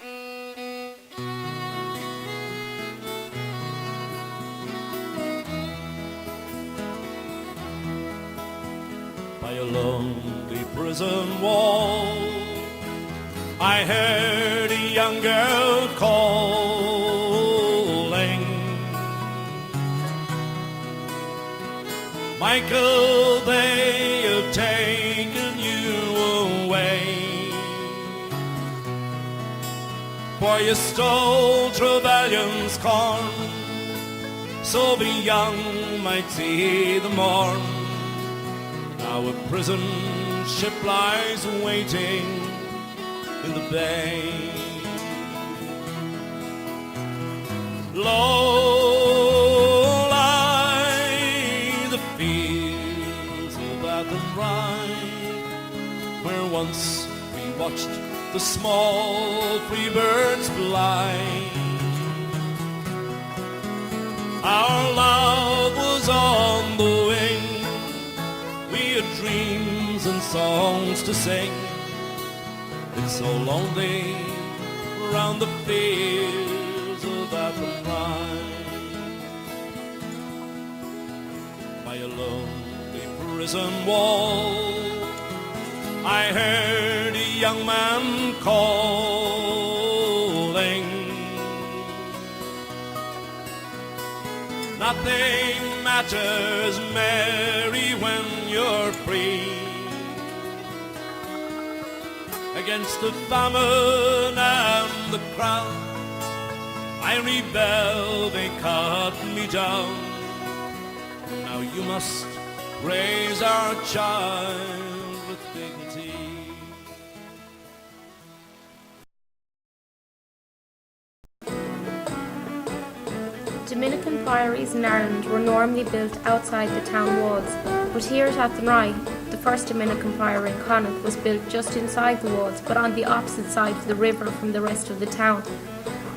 By a lonely prison wall, I heard a young girl calling, Michael, they have taken you away, for you stole Trevelyan's corn, so the young might see the morn. Now a prison ship lies waiting in the bay. Low lie the fields of Athenry, where once we watched the small free birds fly. Our love was on the wing, we had dreams and songs to sing. It's so lonely round the fields of Athenry. By a lonely prison wall, I heard a young man calling. Nothing matters, Mary, when you're free. Against the famine and the crowd, I rebelled, they cut me down. Now you must raise our child with dignity. Dominican priories in Ireland were normally built outside the town walls, but here at Athenry, the first Dominican priory in Connacht was built just inside the walls, but on the opposite side of the river from the rest of the town.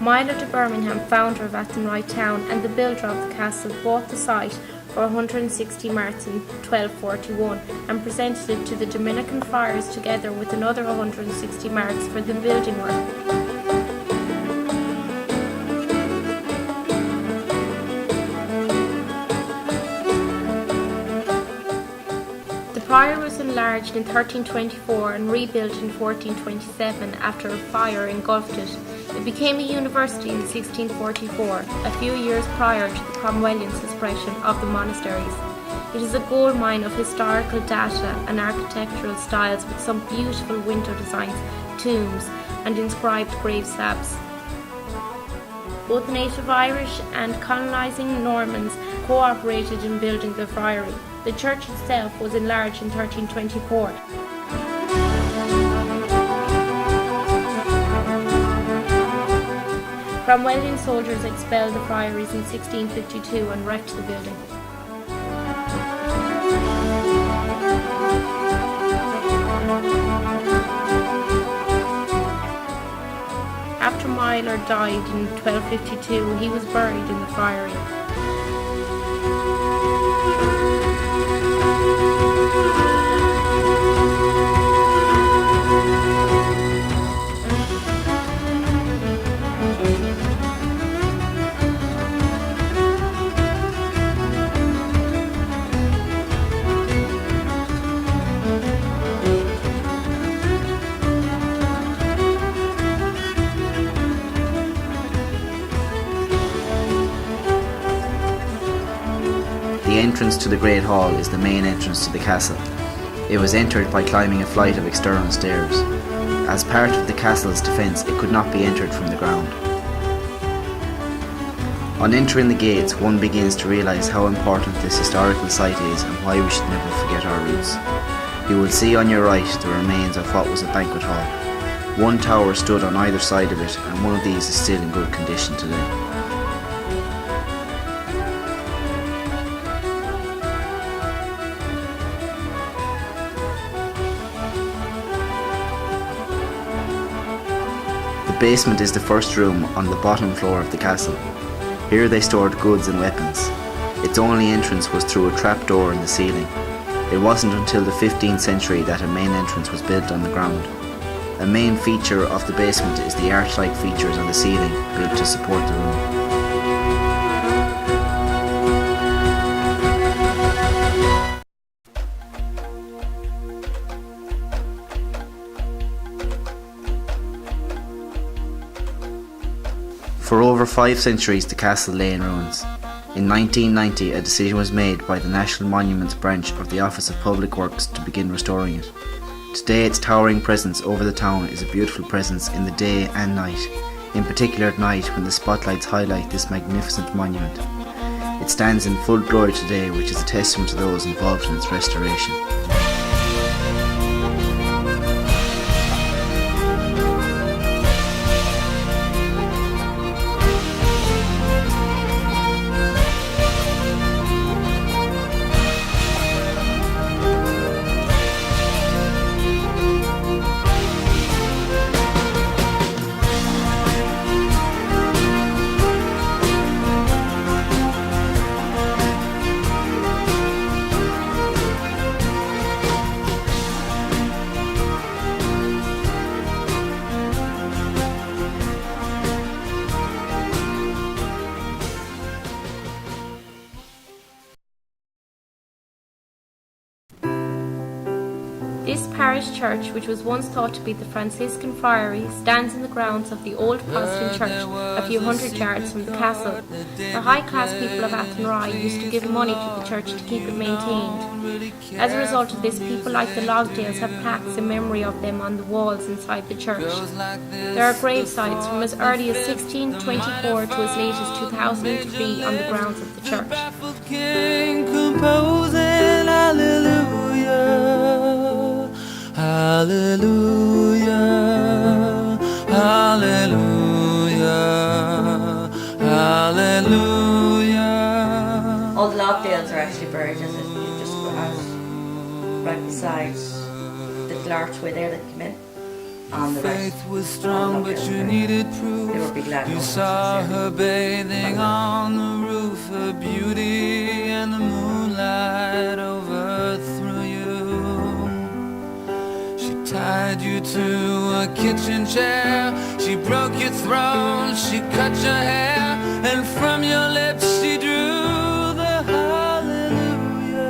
Milo de Birmingham, founder of Athenry Town and the builder of the castle, bought the site for 160 marks in 1241 and presented it to the Dominican friars together with another 160 marks for the building work. The prior was enlarged in 1324 and rebuilt in 1427 after a fire engulfed it. It became a university in 1644, a few years prior to the Cromwellian suppression of the monasteries. It is a gold mine of historical data and architectural styles with some beautiful window designs, tombs and inscribed grave slabs. Both native Irish and colonising Normans cooperated in building the friary. The church itself was enlarged in 1324. Cromwellian soldiers expelled the friaries in 1652 and wrecked the building. After Milo died in 1252, he was buried in the friary. The entrance to the Great Hall is the main entrance to the castle. It was entered by climbing a flight of external stairs. As part of the castle's defence, it could not be entered from the ground. On entering the gates, one begins to realise how important this historical site is and why we should never forget our roots. You will see on your right the remains of what was a banquet hall. One tower stood on either side of it, and one of these is still in good condition today. The basement is the first room on the bottom floor of the castle. Here they stored goods and weapons. Its only entrance was through a trapdoor in the ceiling. It wasn't until the 15th century that a main entrance was built on the ground. A main feature of the basement is the arch-like features on the ceiling built to support the room. For over 5 centuries the castle lay in ruins. In 1990 a decision was made by the National Monuments branch of the Office of Public Works to begin restoring it. Today its towering presence over the town is a beautiful presence in the day and night, in particular at night when the spotlights highlight this magnificent monument. It stands in full glory today, which is a testament to those involved in its restoration. This parish church, which was once thought to be the Franciscan friary, stands in the grounds of the old Protestant church a few hundred yards from the castle. The high-class people of Athenry used to give money to the church to keep it maintained. As a result of this, people like the Logdales have plaques in memory of them on the walls inside the church. There are grave sites from as early as 1624 to as late as 2003 on the grounds of the church. Hallelujah, hallelujah, hallelujah. All the Lockdales are actually buried as if you just go out right beside the little archway there that came in. On the right. Faith was strong, but you needed proof. They were big You landowners. saw her bathing on the roof, her beauty and the moonlight overthrew you. Tied you to a kitchen chair, she broke your throne, she cut your hair, and from your lips she drew the hallelujah,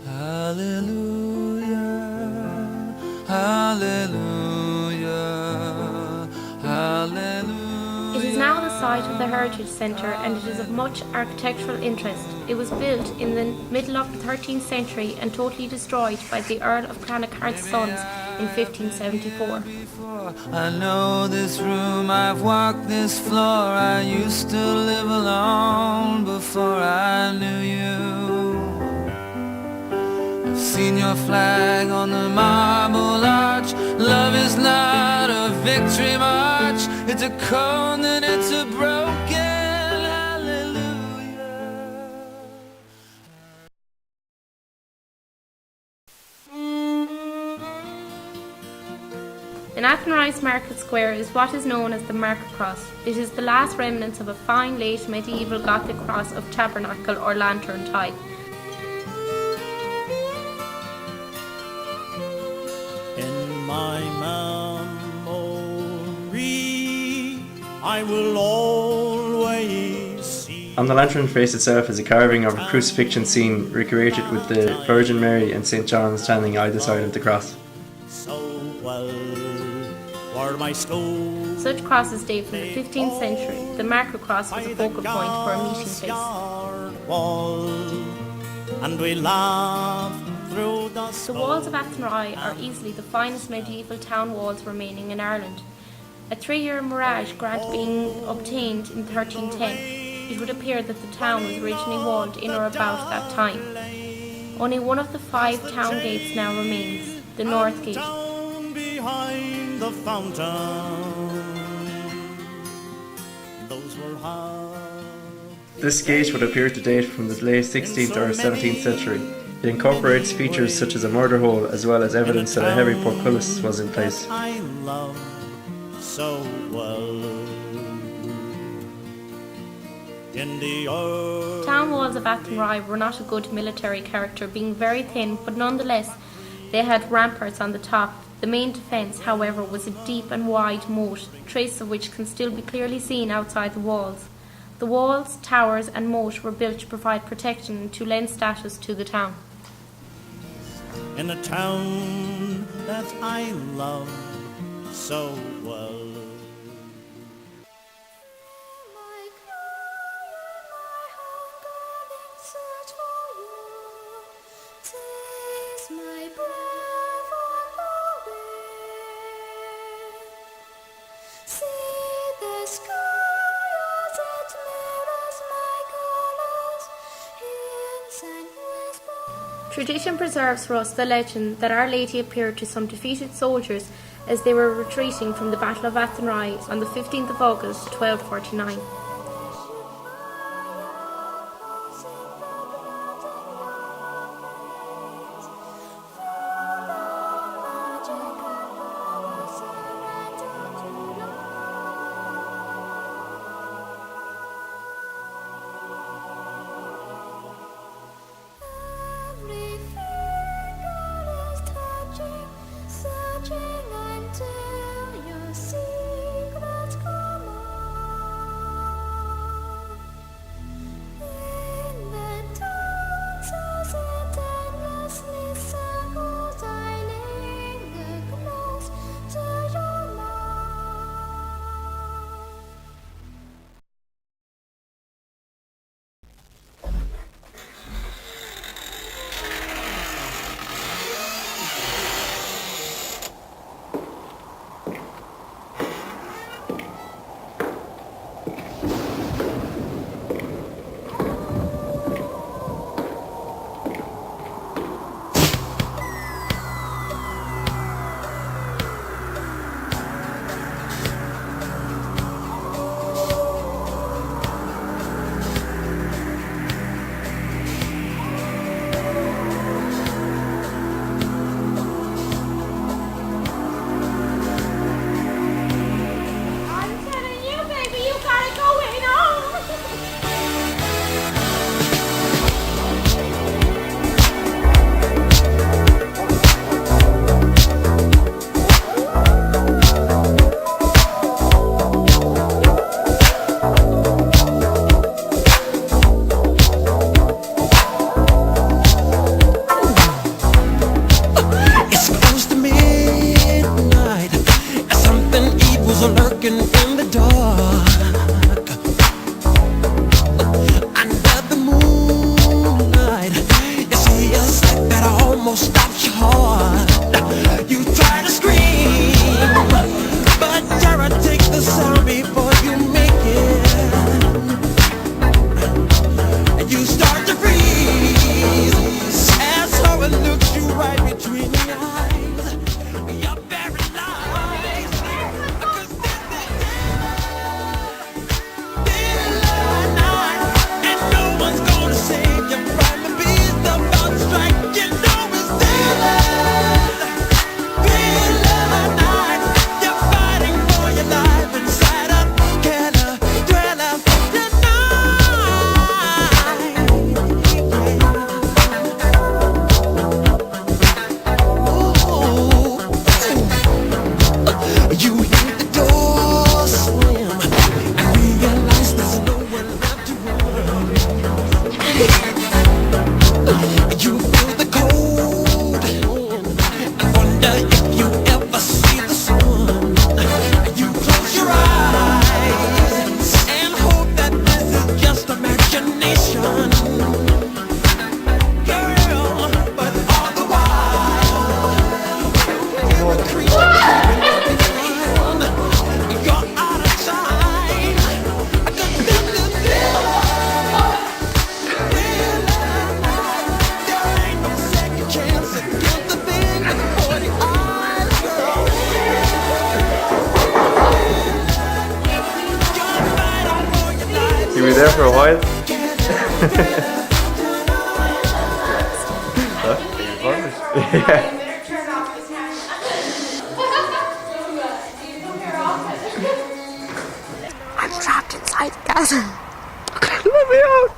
hallelujah, hallelujah, hallelujah. It is now the site of the Heritage Centre and it is of much architectural interest. It was built in the middle of the 13th century and totally destroyed by the Earl of Clanricarde's sons in 1574. I know this room, I've walked this floor, I used to live alone before I knew you. I've seen your flag on the marble arch. Love is not a victory march, it's a cold and it's a broken hallelujah. In Athenry's Market Square is what is known as the Market Cross. It is the last remnants of a fine late medieval Gothic cross of tabernacle or lantern type. In my memory, I will always see. On the lantern face itself is a carving of a crucifixion scene recreated with the Virgin Mary and St. John standing either side of the cross. So well were my schools. Such crosses date from the 15th century. The Market Cross was a focal point for a meeting place. Wall, and we laughed through the The walls of Athenry are easily the finest medieval town walls remaining in Ireland. A 3-year mirage grant being obtained in 1310, it would appear that the town was originally walled in or about that time. Only one of the 5 town gates now remains, the North Gate. down behind the fountain. Those were hard. This gate would appear to date from the late 16th or 17th century. It incorporates features such as a murder hole as well as evidence that a heavy portcullis was in place. I love so well. In the earth. Town walls of Athenry were not a good military character, being very thin, but nonetheless they had ramparts on the top The main defence, however, was a deep and wide moat, traces of which can still be clearly seen outside the walls. The walls, towers and moat were built to provide protection and to lend status to the town. In a town that I love so well. Tradition preserves for us the legend that Our Lady appeared to some defeated soldiers as they were retreating from the Battle of Athenry on the 15th of August 1249. You were there for a while? Huh? Yeah. I'm trapped inside the castle. Let me out!